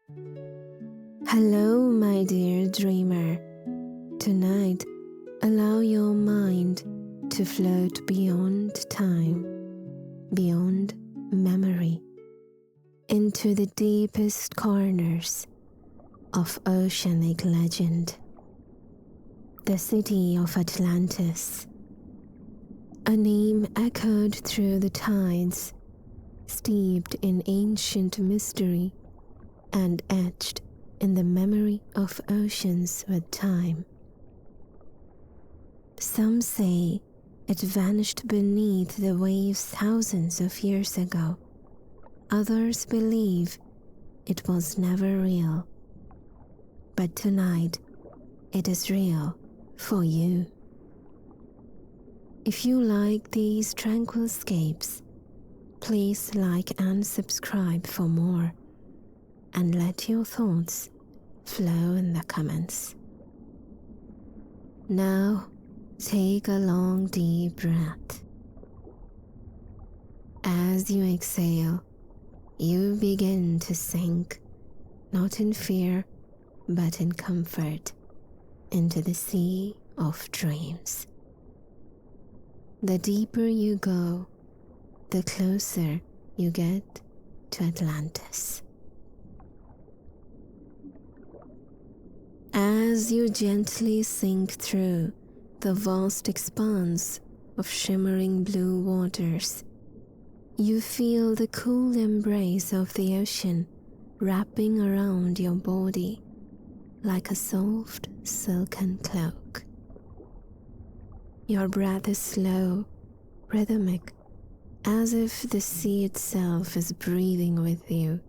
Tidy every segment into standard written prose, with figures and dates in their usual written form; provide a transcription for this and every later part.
Hello, my dear dreamer. Tonight, allow your mind to float beyond time, beyond memory, into the deepest corners of oceanic legend. The city of Atlantis, a name echoed through the tides, steeped in ancient mystery and etched in the memory of oceans with time. Some say it vanished beneath the waves thousands of years ago. Others believe it was never real. But tonight, it is real for you. If you like these tranquil escapes, please like and subscribe for more, and let your thoughts flow in the comments. Now, take a long deep breath. As you exhale, you begin to sink, not in fear, but in comfort, into the sea of dreams. The deeper you go, the closer you get to Atlantis. As you gently sink through the vast expanse of shimmering blue waters, you feel the cool embrace of the ocean wrapping around your body like a soft, silken cloak. Your breath is slow, rhythmic, as if the sea itself is breathing with you.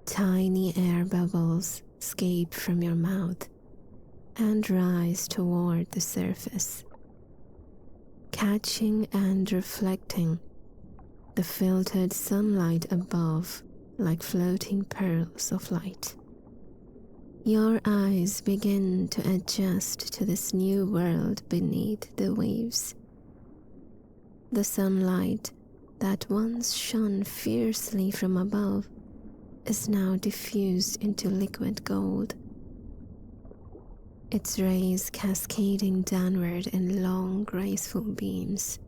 Tiny air bubbles escape from your mouth and rise toward the surface, catching and reflecting the filtered sunlight above like floating pearls of light. Your eyes begin to adjust to this new world beneath the waves. The sunlight that once shone fiercely from above is now diffused into liquid gold, its rays cascading downward in long, graceful beams.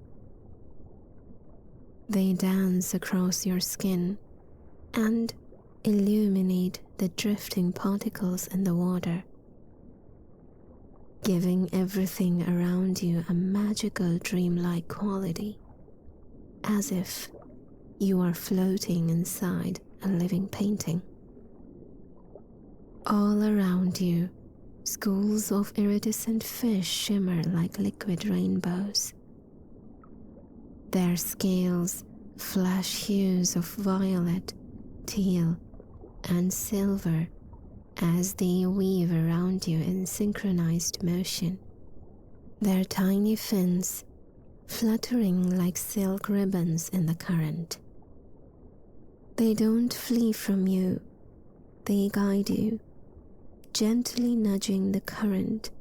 They dance across your skin and illuminate the drifting particles in the water, giving everything around you a magical dreamlike quality, as if you are floating inside a living painting. All around you, schools of iridescent fish shimmer like liquid rainbows. Their scales flash hues of violet, teal, and silver as they weave around you in synchronized motion, their tiny fins fluttering like silk ribbons in the current. They don't flee from you, they guide you, gently nudging the current,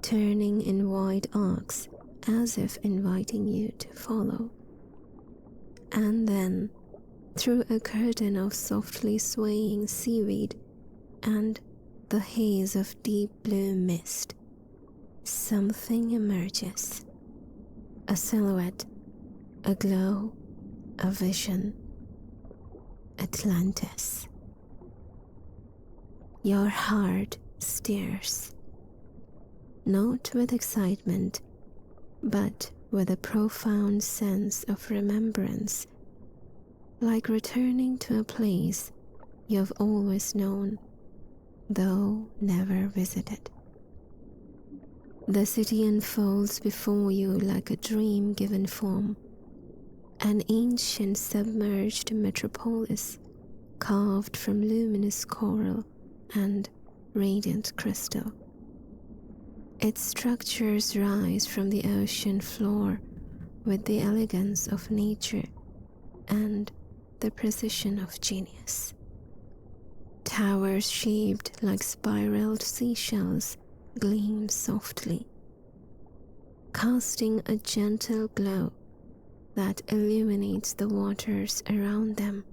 turning in wide arcs as if inviting you to follow. And then, through a curtain of softly swaying seaweed and the haze of deep blue mist, something emerges. A silhouette, a glow, a vision. Atlantis. Your heart stirs, not with excitement, but with a profound sense of remembrance, like returning to a place you have always known, though never visited. The city unfolds before you like a dream given form, an ancient submerged metropolis carved from luminous coral and radiant crystal. Its structures rise from the ocean floor with the elegance of nature and the precision of genius. Towers shaped like spiraled seashells gleam softly, casting a gentle glow that illuminates the waters around them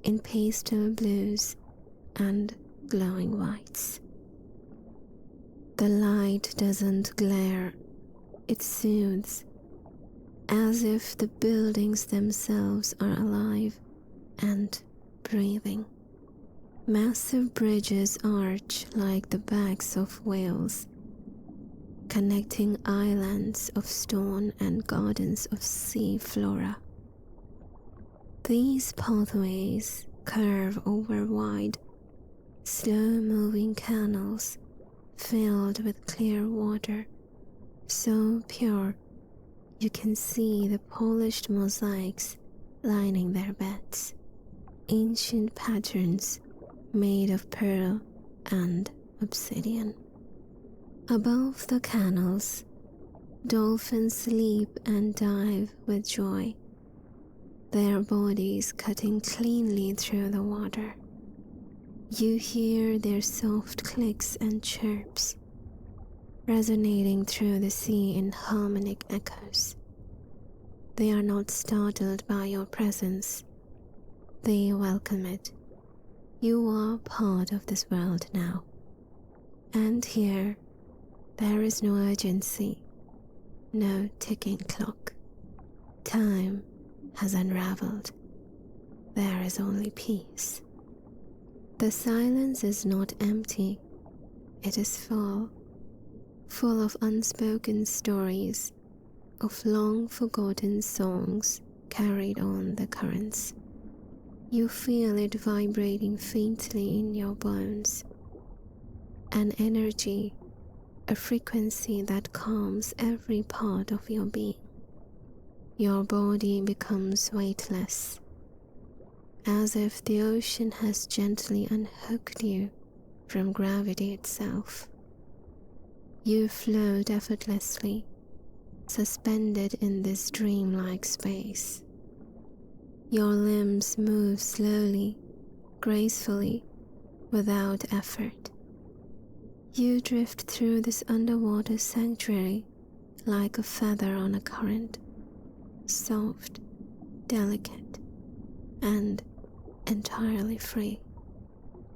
in pastel blues and glowing whites. The light doesn't glare, it soothes, as if the buildings themselves are alive and breathing. Massive bridges arch like the backs of whales, connecting islands of stone and gardens of sea flora. These pathways curve over wide, slow-moving canals filled with clear water, so pure you can see the polished mosaics lining their beds, ancient patterns made of pearl and obsidian. Above the canals, dolphins sleep and dive with joy, their bodies cutting cleanly through the water. You hear their soft clicks and chirps, resonating through the sea in harmonic echoes. They are not startled by your presence. They welcome it. You are part of this world now. And here, there is no urgency, no ticking clock. Time has unraveled. There is only peace. The silence is not empty. It is full of unspoken stories, of long-forgotten songs carried on the currents. You feel it vibrating faintly in your bones, an energy, a frequency that calms every part of your being. Your body becomes weightless, as if the ocean has gently unhooked you from gravity itself. You float effortlessly, suspended in this dreamlike space. Your limbs move slowly, gracefully, without effort. You drift through this underwater sanctuary like a feather on a current, soft, delicate, and entirely free.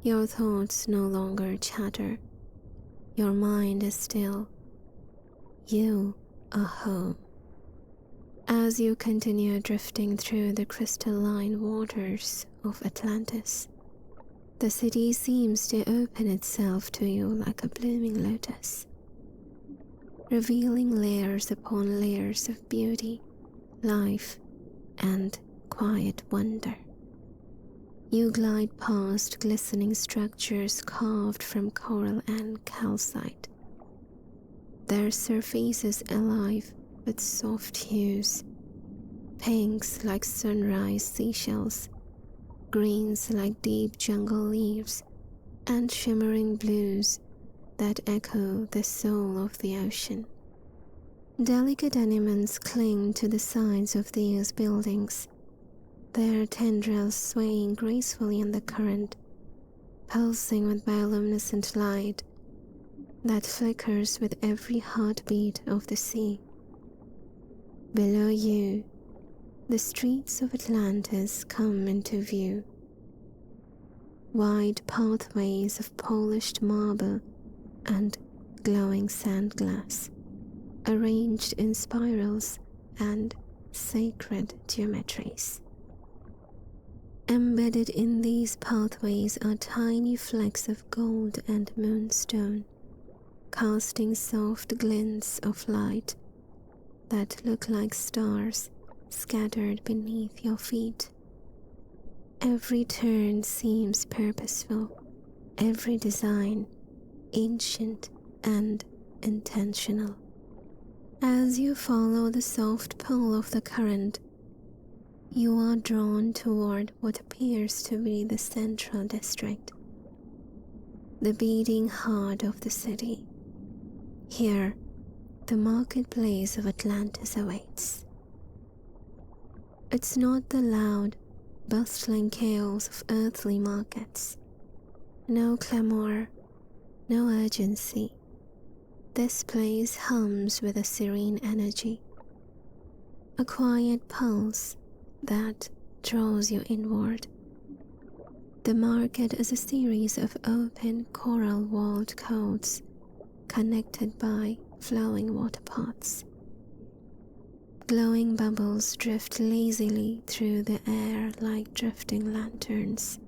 Your thoughts no longer chatter. Your mind is still. You are home. As you continue drifting through the crystalline waters of Atlantis, the city seems to open itself to you like a blooming lotus, revealing layers upon layers of beauty, life, and quiet wonder. You glide past glistening structures carved from coral and calcite, their surfaces alive with soft hues, pinks like sunrise seashells, greens like deep jungle leaves, and shimmering blues that echo the soul of the ocean. Delicate animals cling to the sides of these buildings, their tendrils swaying gracefully in the current, pulsing with bioluminescent light that flickers with every heartbeat of the sea. Below you, the streets of Atlantis come into view. Wide pathways of polished marble and glowing sand glass, arranged in spirals and sacred geometries. Embedded in these pathways are tiny flecks of gold and moonstone, casting soft glints of light that look like stars scattered beneath your feet. Every turn seems purposeful, every design ancient and intentional. As you follow the soft pull of the current, you are drawn toward what appears to be the central district, the beating heart of the city. Here, the Marketplace of Atlantis awaits. It's not the loud, bustling chaos of earthly markets. No clamor, no urgency. This place hums with a serene energy, a quiet pulse that draws you inward, The market is a series of open coral-walled courts connected by flowing water pots. Glowing bubbles drift lazily through the air like drifting lanterns,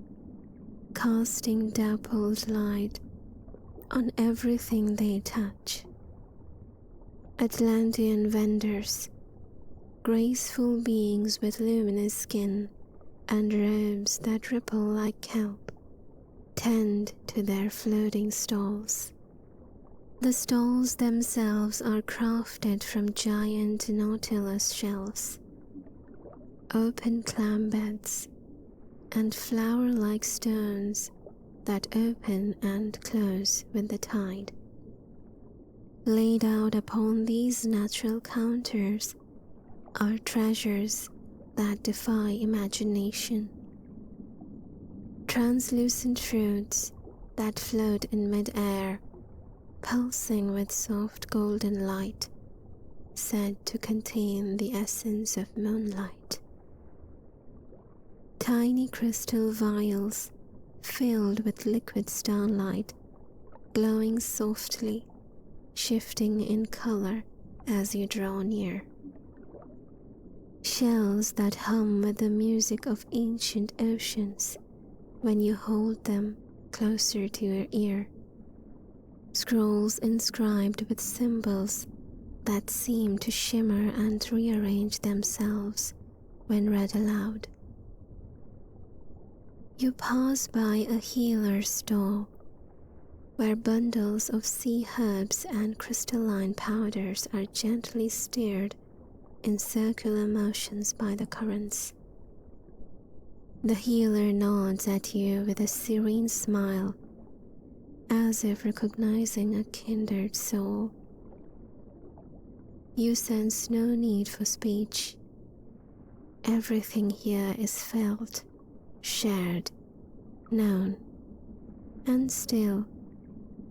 casting dappled light on everything they touch. Atlantean vendors, graceful beings with luminous skin and robes that ripple like kelp, tend to their floating stalls. The stalls themselves are crafted from giant nautilus shells, open clam beds, and flower-like stones that open and close with the tide. Laid out upon these natural counters are treasures that defy imagination. Translucent fruits that float in mid-air, pulsing with soft golden light, said to contain the essence of moonlight. Tiny crystal vials filled with liquid starlight, glowing softly, shifting in color as you draw near. Shells that hum with the music of ancient oceans when you hold them closer to your ear. Scrolls inscribed with symbols that seem to shimmer and rearrange themselves when read aloud. You pass by a healer's store where bundles of sea herbs and crystalline powders are gently stirred in circular motions by the currents. The healer nods at you with a serene smile, as if recognizing a kindred soul. You sense no need for speech. Everything here is felt, shared, known, and still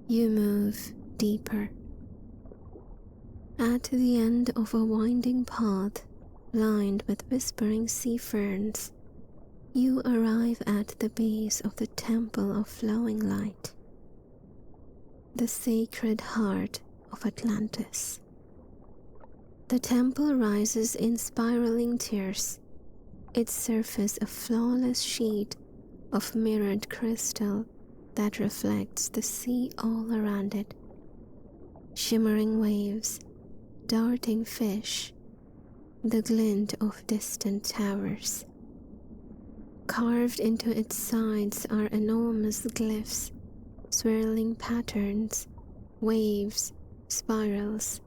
you move deeper. At the end of a winding path lined with whispering sea ferns, you arrive at the base of the Temple of Flowing Light, the sacred heart of Atlantis. The temple rises in spiraling tiers, its surface a flawless sheet of mirrored crystal that reflects the sea all around it. Shimmering waves, darting fish, the glint of distant towers. Carved into its sides are enormous glyphs, swirling patterns, waves, spirals,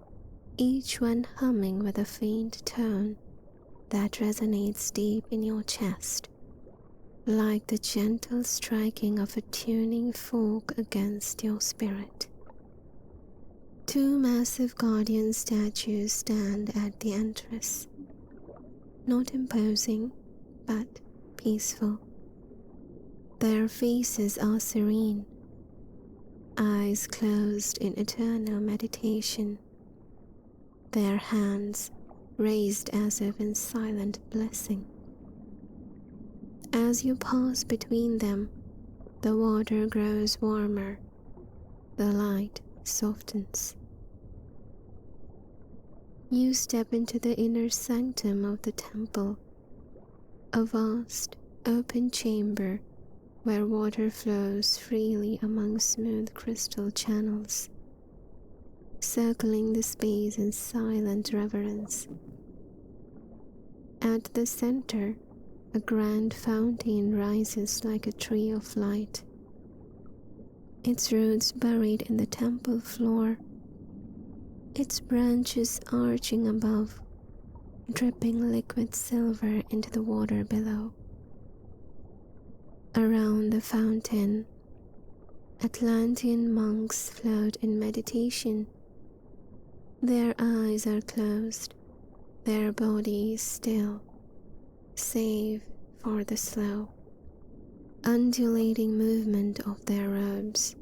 each one humming with a faint tone that resonates deep in your chest, like the gentle striking of a tuning fork against your spirit. Two massive guardian statues stand at the entrance, not imposing, but peaceful. Their faces are serene, eyes closed in eternal meditation, their hands raised as if in silent blessing. As you pass between them, the water grows warmer, the light softens. You step into the inner sanctum of the temple, a vast, open chamber where water flows freely among smooth crystal channels, circling the space in silent reverence. At the center, a grand fountain rises like a tree of light, its roots buried in the temple floor, its branches arching above, dripping liquid silver into the water below. Around the fountain, Atlantean monks float in meditation. Their eyes are closed, their bodies still, save for the slow, undulating movement of their robes.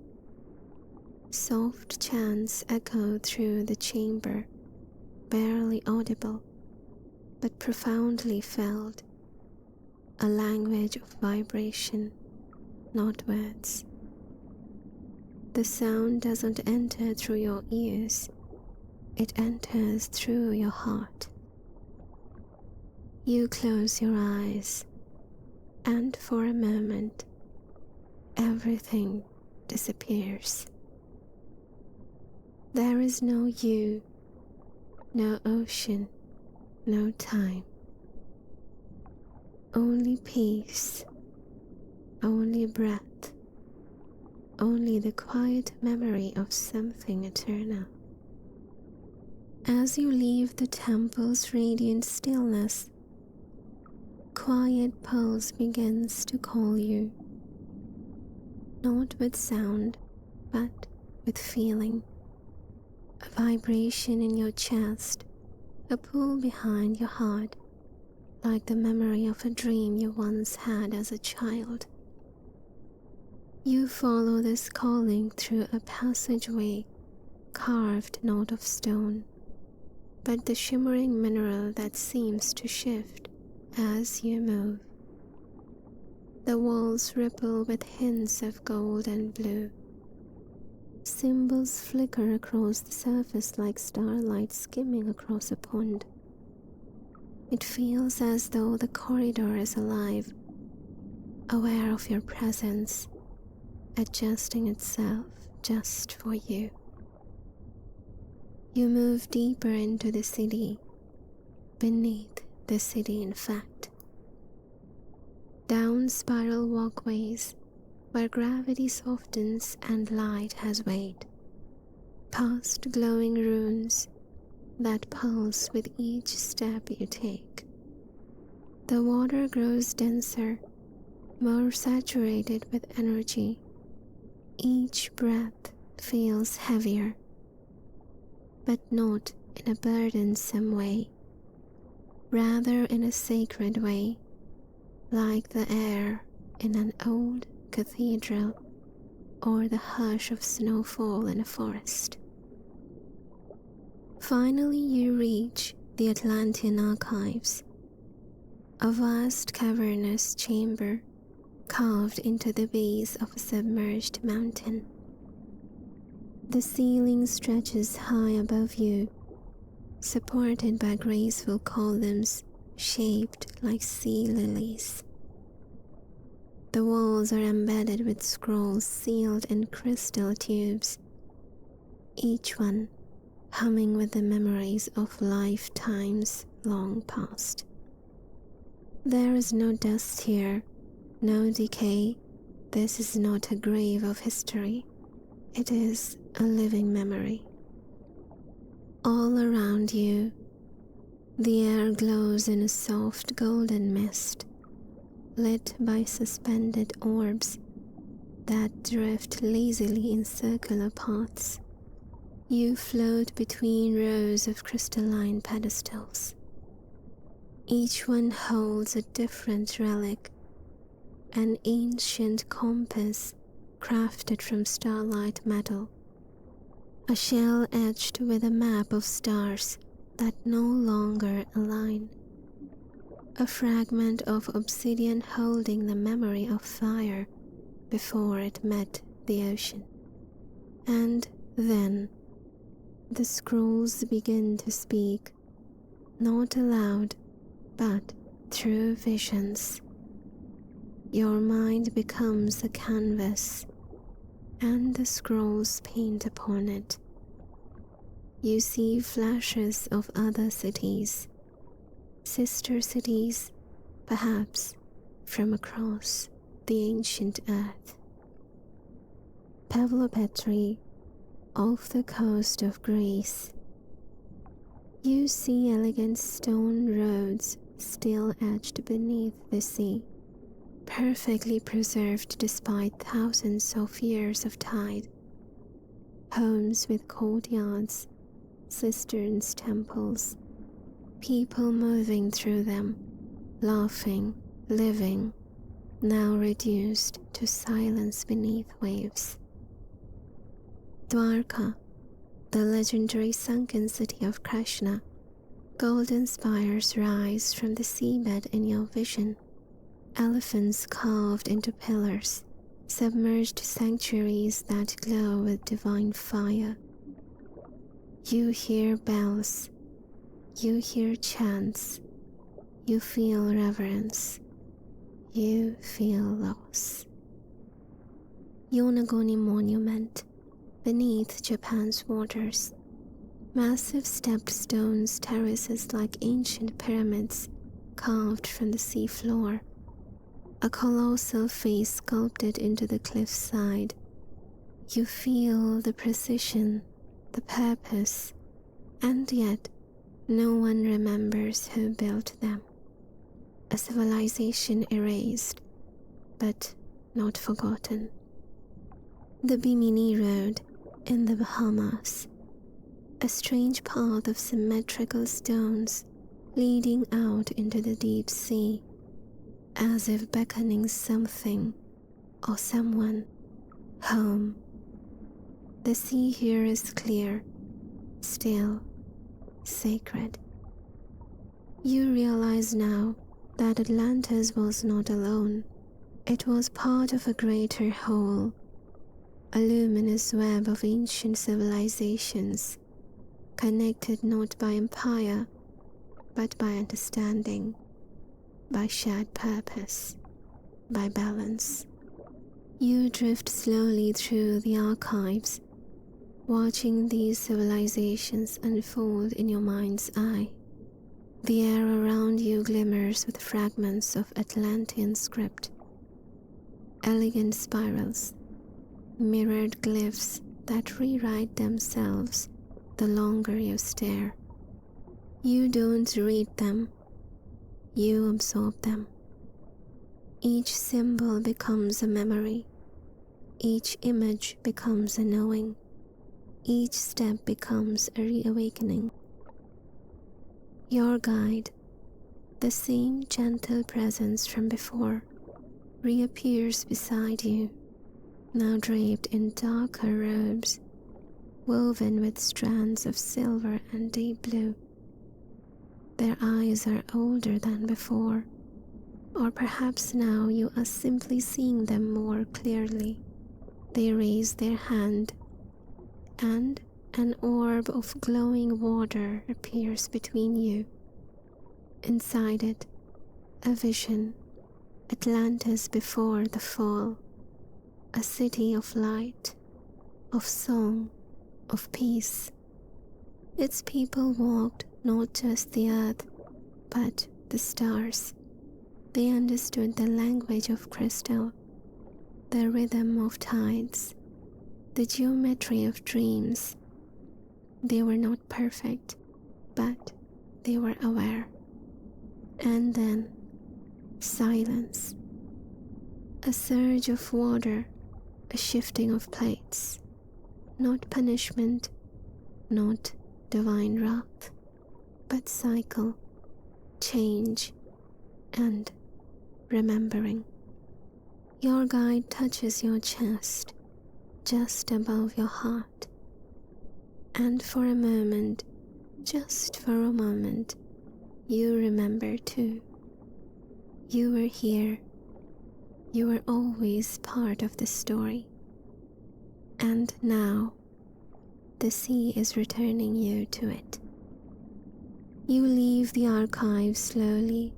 Soft chants echo through the chamber, barely audible, but profoundly felt, a language of vibration not words. The sound doesn't enter through your ears, it enters through your heart. You close your eyes, and for a moment, everything disappears. There is no you, no ocean, no time. Only peace, only breath, only the quiet memory of something eternal. As you leave the temple's radiant stillness, quiet pulse begins to call you, not with sound, but with feeling. A vibration in your chest, a pull behind your heart, like the memory of a dream you once had as a child. You follow this calling through a passageway carved not of stone, but the shimmering mineral that seems to shift as you move. The walls ripple with hints of gold and blue. Symbols flicker across the surface like starlight skimming across a pond. It feels as though the corridor is alive, aware of your presence, adjusting itself just for you. You move deeper into the city, beneath the city in fact. Down spiral walkways where gravity softens and light has weight, past glowing runes that pulse with each step you take. The water grows denser, more saturated with energy. Each breath feels heavier, but not in a burdensome way, rather in a sacred way, like the air in an old cathedral or the hush of snowfall in a forest. Finally, you reach the Atlantean Archives, a vast cavernous chamber carved into the base of a submerged mountain. The ceiling stretches high above you, supported by graceful columns shaped like sea lilies. The walls are embedded with scrolls sealed in crystal tubes, each one humming with the memories of lifetimes long past. There is no dust here, no decay. This is not a grave of history. It is a living memory. All around you, the air glows in a soft golden mist, lit by suspended orbs that drift lazily in circular paths. You float between rows of crystalline pedestals. Each one holds a different relic, an ancient compass crafted from starlight metal, a shell etched with a map of stars that no longer align, a fragment of obsidian holding the memory of fire before it met the ocean. And then the scrolls begin to speak, not aloud, but through visions. Your mind becomes a canvas, and the scrolls paint upon it. You see flashes of other cities, sister cities, perhaps from across the ancient earth. Pavlopetri, off the coast of Greece. You see elegant stone roads still etched beneath the sea, perfectly preserved despite thousands of years of tide. Homes with courtyards, cisterns, temples, people moving through them, laughing, living, now reduced to silence beneath waves. Dwarka, the legendary sunken city of Krishna, golden spires rise from the seabed in your vision, elephants carved into pillars, submerged sanctuaries that glow with divine fire. You hear bells, you hear chants, you feel reverence, you feel loss. Yonaguni Monument, beneath Japan's waters. Massive stepped stones terraces like ancient pyramids carved from the seafloor. A colossal face sculpted into the cliffside. You feel the precision, the purpose, and yet no one remembers who built them. A civilization erased, but not forgotten. The Bimini Road in the Bahamas, a strange path of symmetrical stones leading out into the deep sea, as if beckoning something or someone home. The sea here is clear, still, sacred. You realize now that Atlantis was not alone. It was part of a greater whole, a luminous web of ancient civilizations, connected not by empire, but by understanding, by shared purpose, by balance. You drift slowly through the archives, watching these civilizations unfold in your mind's eye. The air around you glimmers with fragments of Atlantean script, elegant spirals, mirrored glyphs that rewrite themselves the longer you stare. You don't read them, you absorb them. Each symbol becomes a memory, each image becomes a knowing, each step becomes a reawakening. Your guide, the same gentle presence from before, reappears beside you, now draped in darker robes, woven with strands of silver and deep blue. Their eyes are older than before, or perhaps now you are simply seeing them more clearly. They raise their hand, and an orb of glowing water appears between you. Inside it, a vision, Atlantis before the fall, a city of light, of song, of peace. Its people walked not just the earth, but the stars. They understood the language of crystal, the rhythm of tides, the geometry of dreams. They were not perfect, but they were aware. And then, silence. A surge of water, a shifting of plates. Not punishment, not divine wrath, but cycle, change, and remembering. Your guide touches your chest, just above your heart. And for a moment, just for a moment, you remember too. You were here. You were always part of the story. And now, the sea is returning you to it. You leave the archive slowly,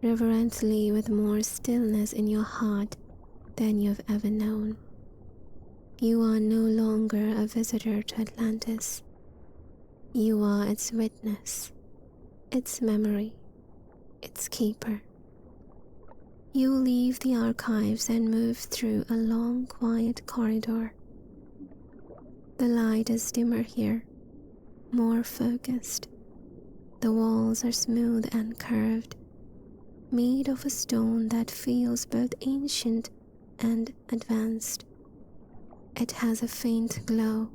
reverently, with more stillness in your heart than you've ever known. You are no longer a visitor to Atlantis. You are its witness, its memory, its keeper. You leave the archives and move through a long, quiet corridor. The light is dimmer here, more focused. The walls are smooth and curved, made of a stone that feels both ancient and advanced. It has a faint glow,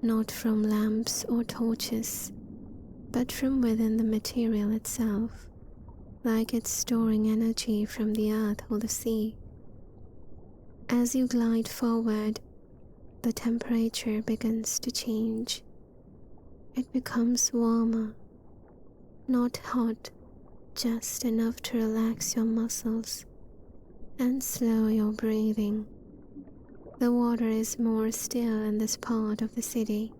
not from lamps or torches, but from within the material itself, like it's storing energy from the earth or the sea. As you glide forward, the temperature begins to change. It becomes warmer, not hot, just enough to relax your muscles, and slow your breathing. The water is more still in this part of the city.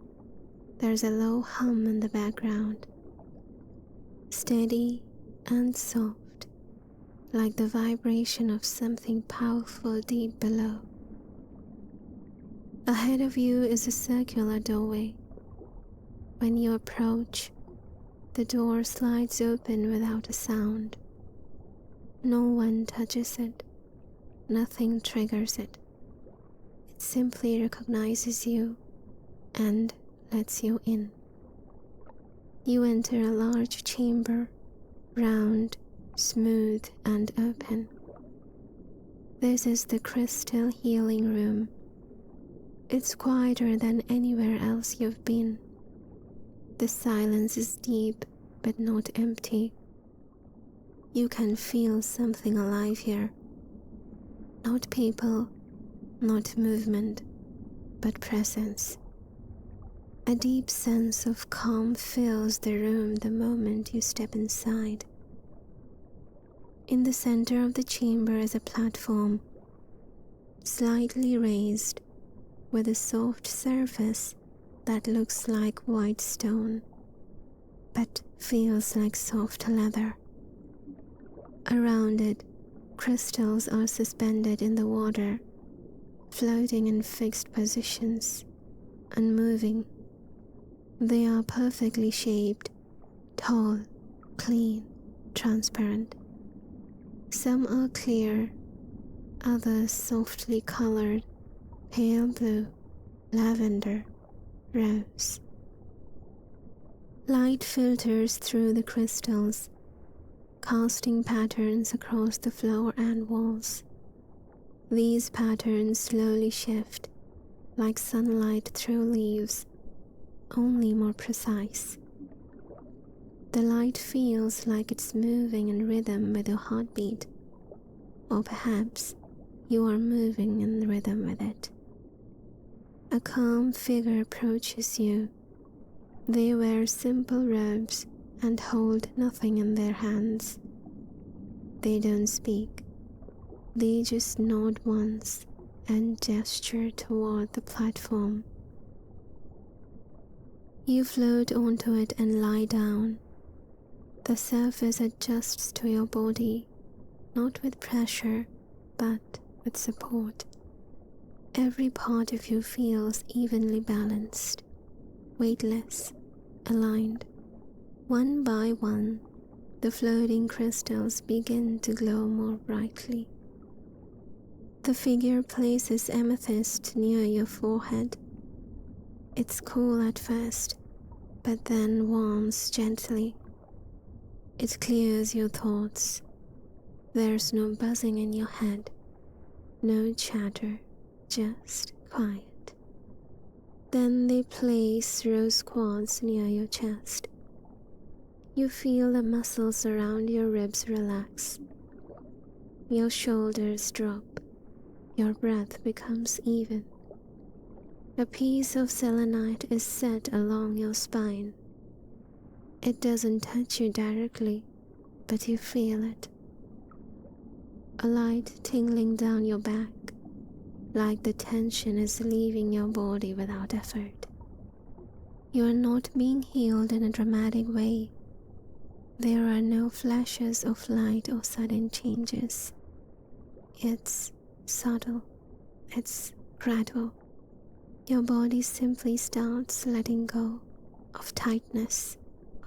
There's a low hum in the background, steady and soft, like the vibration of something powerful deep below. Ahead of you is a circular doorway. When you approach, the door slides open without a sound. No one touches it. Nothing triggers it. It simply recognizes you and lets you in. You enter a large chamber, round, smooth, and open. This is the crystal healing room. It's quieter than anywhere else you've been. The silence is deep but not empty. You can feel something alive here. Not people, not movement, but presence. A deep sense of calm fills the room the moment you step inside. In the center of the chamber is a platform, slightly raised, with a soft surface that looks like white stone, but feels like soft leather. Around it, crystals are suspended in the water, floating in fixed positions, unmoving. They are perfectly shaped, tall, clean, transparent. Some are clear, others softly colored, pale blue, lavender, rose. Light filters through the crystals, casting patterns across the floor and walls. These patterns slowly shift, like sunlight through leaves, only more precise. The light feels like it's moving in rhythm with your heartbeat, or perhaps you are moving in rhythm with it. A calm figure approaches you. They wear simple robes and hold nothing in their hands. They don't speak. They just nod once and gesture toward the platform. You float onto it and lie down. The surface adjusts to your body, not with pressure, but with support. Every part of you feels evenly balanced, weightless, aligned. One by one, the floating crystals begin to glow more brightly. The figure places amethyst near your forehead. It's cool at first, but then warms gently. It clears your thoughts. There's no buzzing in your head, no chatter, just quiet. Then they place rose quartz near your chest. You feel the muscles around your ribs relax. Your shoulders drop. Your breath becomes even. A piece of selenite is set along your spine. It doesn't touch you directly, but you feel it. A light tingling down your back, like the tension is leaving your body without effort. You are not being healed in a dramatic way. There are no flashes of light or sudden changes. It's subtle. It's gradual. Your body simply starts letting go of tightness,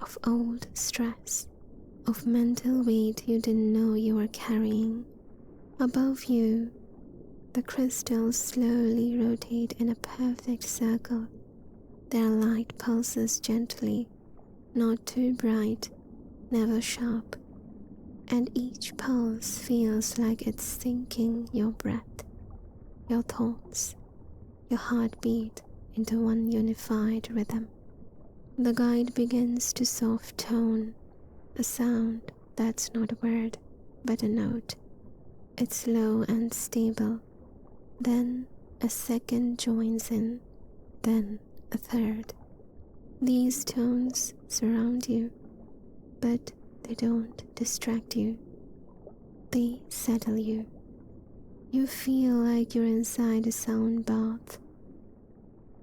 of old stress, of mental weight you didn't know you were carrying. Above you, the crystals slowly rotate in a perfect circle. Their light pulses gently, not too bright, never sharp, and each pulse feels like it's sinking your breath, your thoughts, your heartbeat into one unified rhythm. The guide begins to soft tone, a sound that's not a word, but a note. It's low and stable. Then a second joins in, then a third. These tones surround you, but they don't distract you. They settle you. You feel like you're inside a sound bath,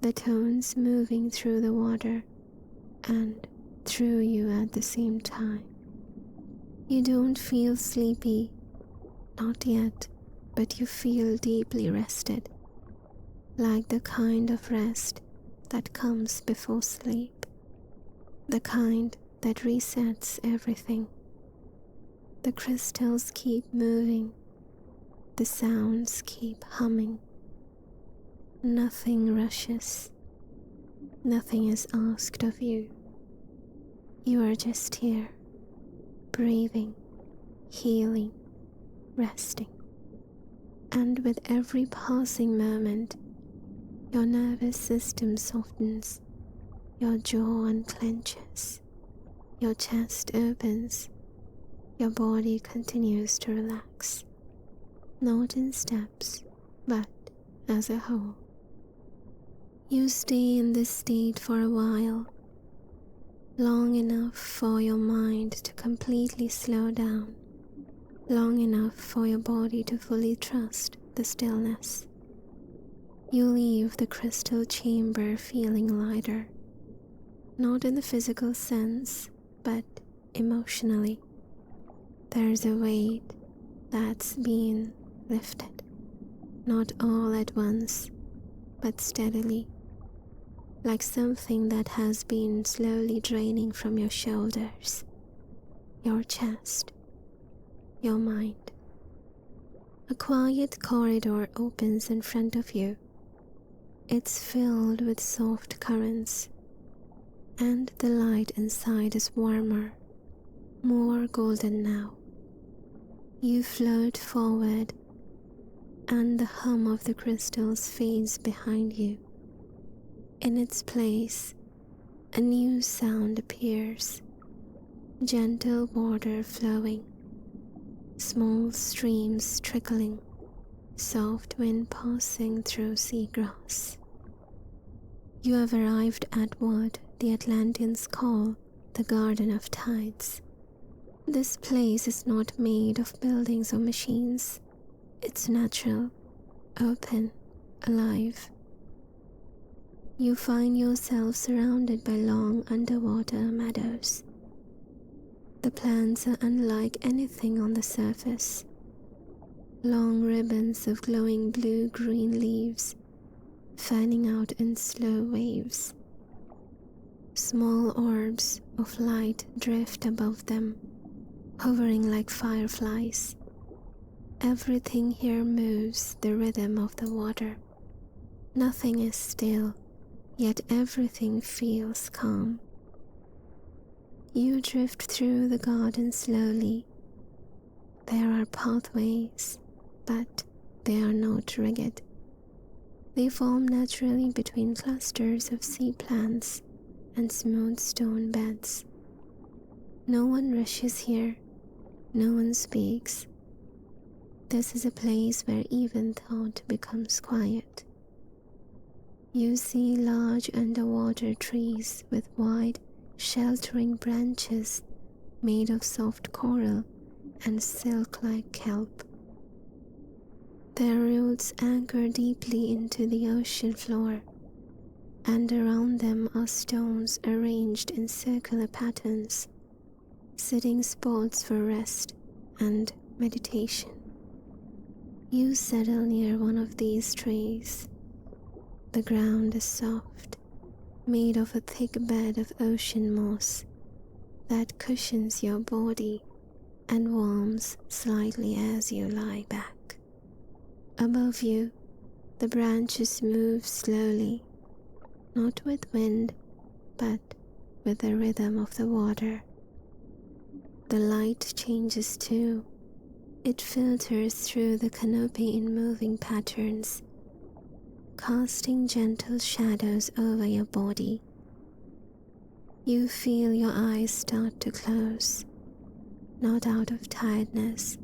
the tones moving through the water and through you at the same time. You don't feel sleepy, not yet, but you feel deeply rested, like the kind of rest that comes before sleep, the kind that resets everything. The crystals keep moving, the sounds keep humming. Nothing rushes, nothing is asked of you. You are just here, breathing, healing, resting. And with every passing moment, your nervous system softens, your jaw unclenches, your chest opens, your body continues to relax, not in steps, but as a whole. You stay in this state for a while, long enough for your mind to completely slow down, long enough for your body to fully trust the stillness. You leave the crystal chamber feeling lighter, not in the physical sense, but emotionally. There's a weight that's been lifted, not all at once, but steadily, like something that has been slowly draining from your shoulders, your chest, your mind. A quiet corridor opens in front of you. It's filled with soft currents, and the light inside is warmer, more golden now. You float forward, and the hum of the crystals fades behind you. In its place, a new sound appears, gentle water flowing, small streams trickling, soft wind passing through seagrass. You have arrived at what the Atlanteans call the Garden of Tides. This place is not made of buildings or machines. It's natural, open, alive. You find yourself surrounded by long underwater meadows. The plants are unlike anything on the surface. Long ribbons of glowing blue-green leaves fanning out in slow waves. Small orbs of light drift above them, hovering like fireflies. Everything here moves the rhythm of the water. Nothing is still, yet everything feels calm. You drift through the garden slowly. There are pathways, but they are not rigid. They form naturally between clusters of sea plants and smooth stone beds. No one rushes here, no one speaks. This is a place where even thought becomes quiet. You see large underwater trees with wide, sheltering branches made of soft coral and silk-like kelp. Their roots anchor deeply into the ocean floor, and around them are stones arranged in circular patterns, sitting spots for rest and meditation. You settle near one of these trees. The ground is soft, made of a thick bed of ocean moss that cushions your body and warms slightly as you lie back. Above you, the branches move slowly, not with wind, but with the rhythm of the water. The light changes too. It filters through the canopy in moving patterns, casting gentle shadows over your body. You feel your eyes start to close, not out of tiredness,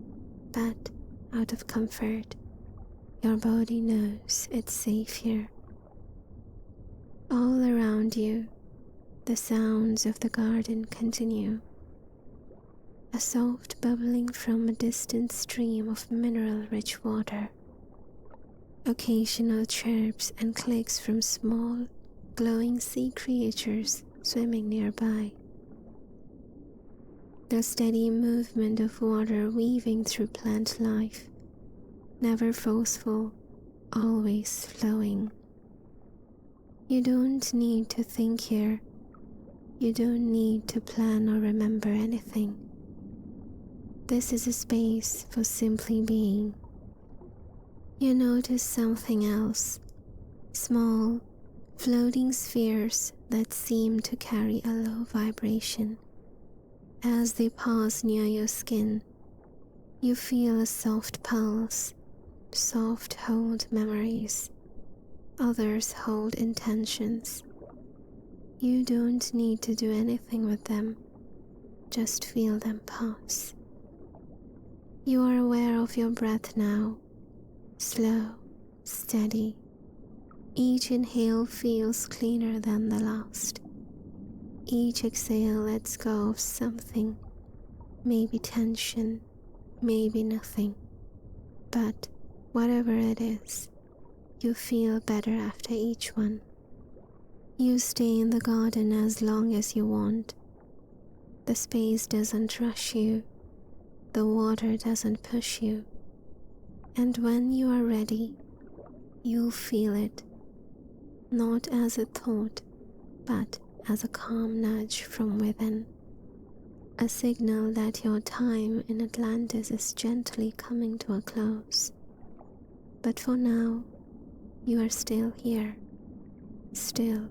but out of comfort. Your body knows it's safe here. All around you, the sounds of the garden continue. A soft bubbling from a distant stream of mineral-rich water occasional chirps and clicks from small, glowing sea creatures swimming nearby. The steady movement of water weaving through plant life, never forceful, always flowing. You don't need to think here. You don't need to plan or remember anything. This is a space for simply being. You notice something else, small, floating spheres that seem to carry a low vibration. As they pass near your skin, you feel a soft pulse, soft hold memories. Others hold intentions. You don't need to do anything with them, just feel them pass. You are aware of your breath now, slow, steady. Each inhale feels cleaner than the last. Each exhale lets go of something, maybe tension, maybe nothing. But whatever it is, you feel better after each one. You stay in the garden as long as you want. The space doesn't rush you. The water doesn't push you. And when you are ready, you'll feel it, not as a thought, but as a calm nudge from within, a signal that your time in Atlantis is gently coming to a close. But for now, you are still here, still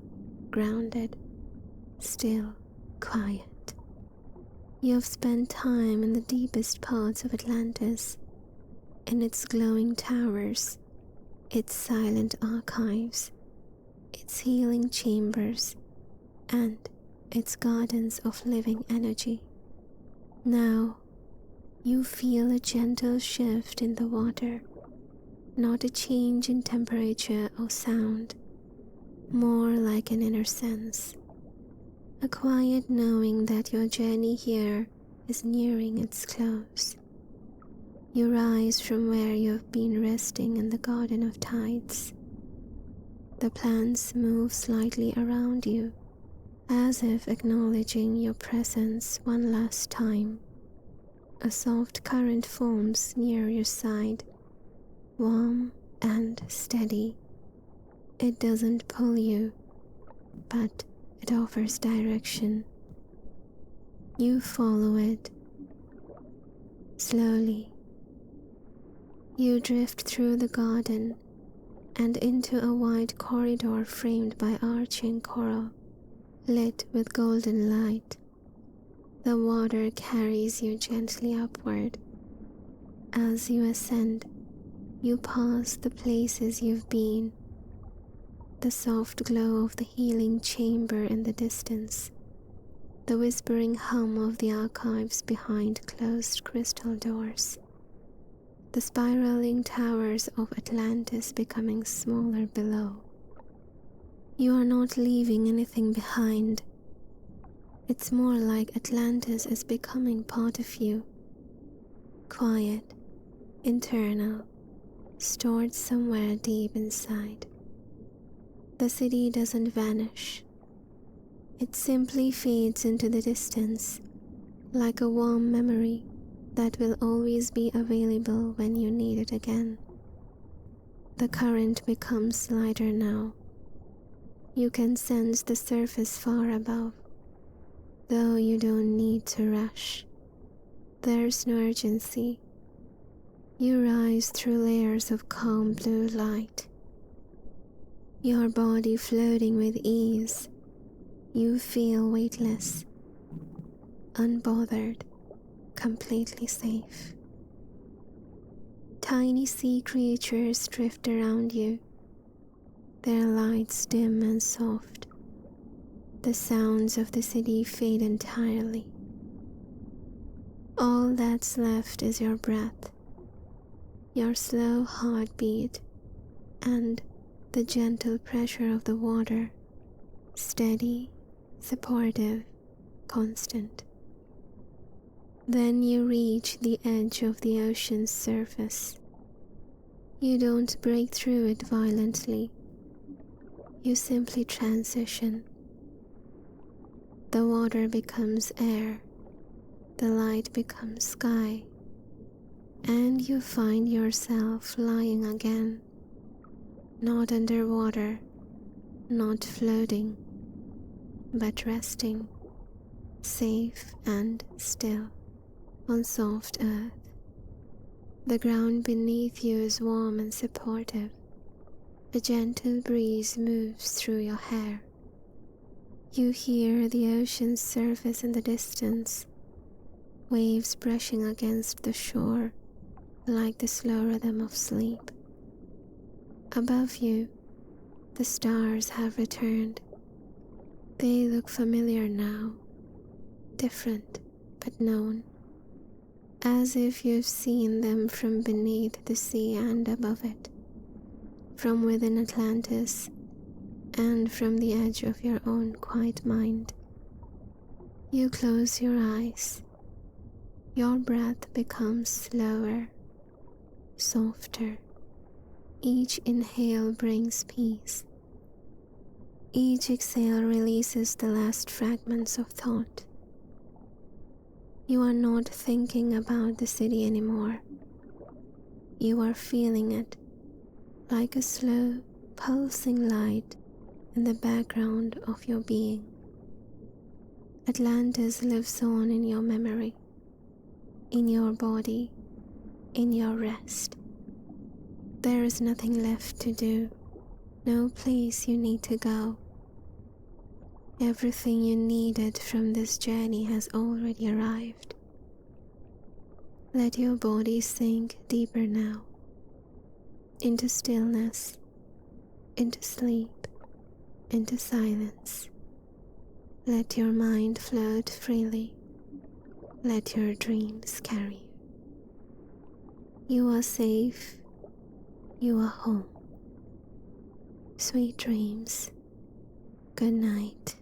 grounded, still quiet. You have spent time in the deepest parts of Atlantis, in its glowing towers, its silent archives, its healing chambers, and its gardens of living energy. Now, you feel a gentle shift in the water, not a change in temperature or sound, more like an inner sense, a quiet knowing that your journey here is nearing its close. You rise from where you have been resting in the Garden of Tides. The plants move slightly around you, as if acknowledging your presence one last time. A soft current forms near your side, warm and steady. It doesn't pull you, but it offers direction. You follow it. Slowly, you drift through the garden and into a wide corridor framed by arching coral, lit with golden light. The water carries you gently upward. As you ascend, you pass the places you've been, the soft glow of the healing chamber in the distance, the whispering hum of the archives behind closed crystal doors, the spiraling towers of Atlantis becoming smaller below. You are not leaving anything behind. It's more like Atlantis is becoming part of you, quiet, internal, stored somewhere deep inside. The city doesn't vanish. It simply fades into the distance, like a warm memory that will always be available when you need it again. The current becomes lighter now. You can sense the surface far above, though you don't need to rush. There's no urgency. You rise through layers of calm blue light, your body floating with ease. You feel weightless, unbothered, completely safe. Tiny sea creatures drift around you, their lights dim and soft. The sounds of the city fade entirely. All that's left is your breath, your slow heartbeat, and the gentle pressure of the water, steady, supportive, constant. Then you reach the edge of the ocean's surface. You don't break through it violently. You simply transition. The water becomes air, the light becomes sky, and you find yourself lying again, not underwater, not floating, but resting, safe and still, on soft earth. The ground beneath you is warm and supportive. A gentle breeze moves through your hair. You hear the ocean's surface in the distance, waves brushing against the shore like the slow rhythm of sleep. Above you, the stars have returned. They look familiar now, different but known, as if you've seen them from beneath the sea and above it, from within Atlantis, and from the edge of your own quiet mind. You close your eyes. Your breath becomes slower, softer. Each inhale brings peace. Each exhale releases the last fragments of thought. You are not thinking about the city anymore. You are feeling it like a slow, pulsing light in the background of your being. Atlantis lives on in your memory, in your body, in your rest. There is nothing left to do, no place you need to go. Everything you needed from this journey has already arrived. Let your body sink deeper now, into stillness, into sleep, into silence. Let your mind float freely. Let your dreams carry you. You are safe. You are home. Sweet dreams. Good night.